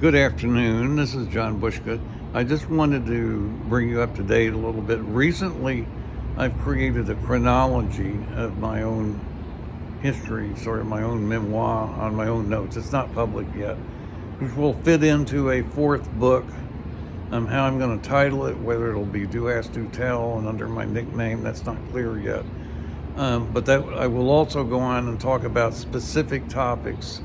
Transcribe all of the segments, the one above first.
Good afternoon. This is John Bushka. I just wanted to bring you up to date a little bit. Recently, I've created a chronology of my own history, sort of my own memoir on my own notes. It's not public yet, which will fit into a fourth book. How I'm going to title it, whether it'll be Do Ask, Do Tell, and under my nickname, that's not clear yet. But that I will also go on and talk about specific topics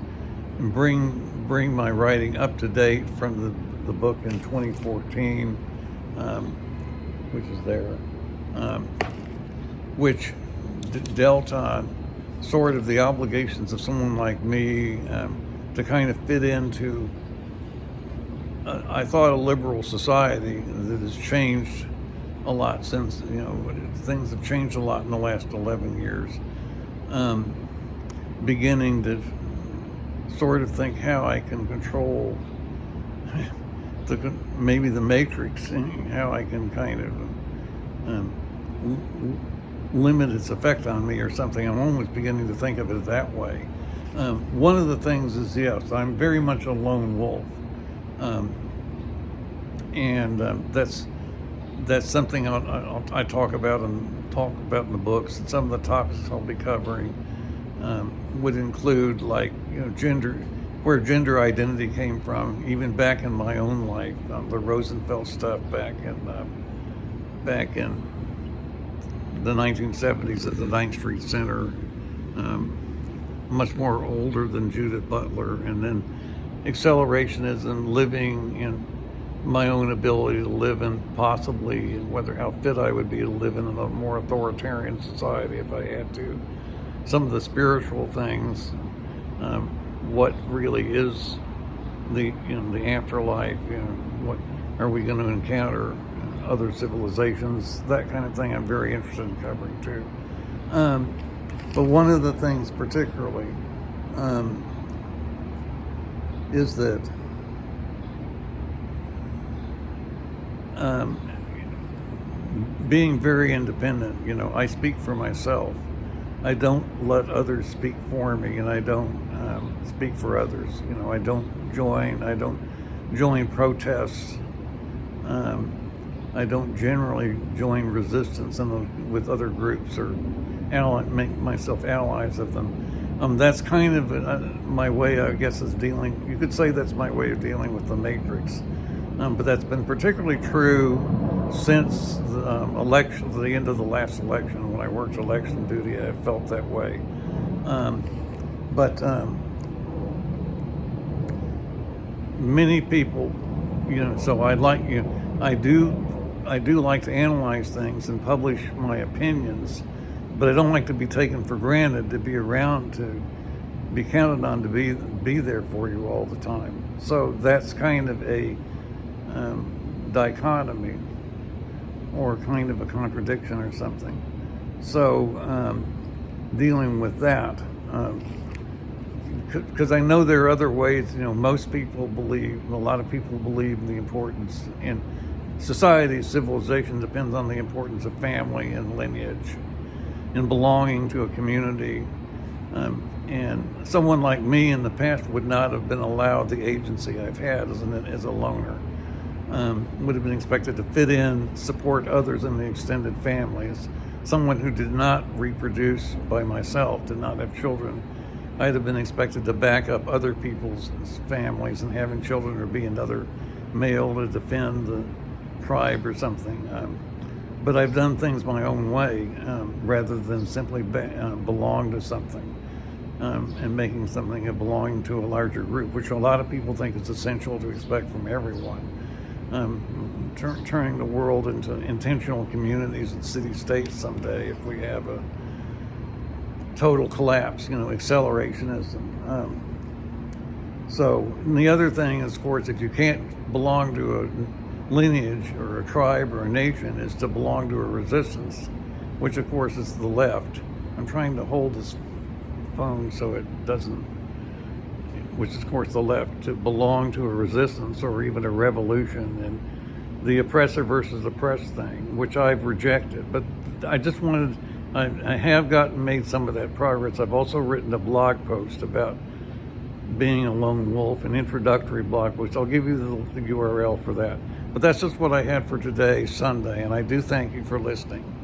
and bring my writing up to date from the book in 2014, which is there, which dealt on sort of the obligations of someone like me to kind of fit into, I thought, a liberal society that has changed a lot since, things have changed a lot in the last 11 years. Beginning to sort of think how I can control maybe the matrix, and how I can kind of limit its effect on me or something. I'm almost beginning to think of it that way. One of the things is, yes, I'm very much a lone wolf. That's something I talk about in the books, and some of the topics I'll be covering would include, like, gender, where gender identity came from, even back in my own life, the Rosenfeld stuff back in the 1970s at the 9th Street Center, much more older than Judith Butler, and then accelerationism, living in my own ability to live in, possibly, and how fit I would be to live in a more authoritarian society if I had to. Some of the spiritual things, what really is the afterlife, what are we going to encounter, other civilizations, that kind of thing I'm very interested in covering too. But one of the things particularly is that being very independent, I speak for myself. I don't let others speak for me, and I don't speak for others. I don't join protests. I don't generally join resistance with other groups or make myself allies of them. That's kind of my way, I guess, is dealing. You could say that's my way of dealing with the matrix. But that's been particularly true since the end of the last election. When I worked election duty, I felt that way. But many people, so I do like to analyze things and publish my opinions, but I don't like to be taken for granted, to be around, to be counted on to be there for you all the time. So that's kind of a dichotomy, or kind of a contradiction or something. So dealing with that, because I know there are other ways. Most people believe, a lot of people believe, the importance in society, civilization depends on the importance of family and lineage and belonging to a community. And someone like me in the past would not have been allowed the agency I've had as a loner. Would have been expected to fit in, support others in the extended families. Someone who did not reproduce by myself, did not have children, I'd have been expected to back up other people's families and having children, or be another male to defend the tribe or something. But I've done things my own way, rather than simply belong to something, and making something a belonging to a larger group, which a lot of people think is essential to expect from everyone. Turning the world into intentional communities and city-states someday if we have a total collapse, accelerationism. So, and the other thing is, of course, if you can't belong to a lineage or a tribe or a nation, is to belong to a resistance, which of course is the left. I'm trying to hold this phone so it doesn't, which is of course the left, to belong to a resistance or even a revolution, and the oppressor versus oppressed thing, which I've rejected. But I just wanted, I have made some of that progress. I've also written a blog post about Being a Lone Wolf, an introductory blog post. I'll give you the URL for that. But that's just what I had for today, Sunday, and I do thank you for listening.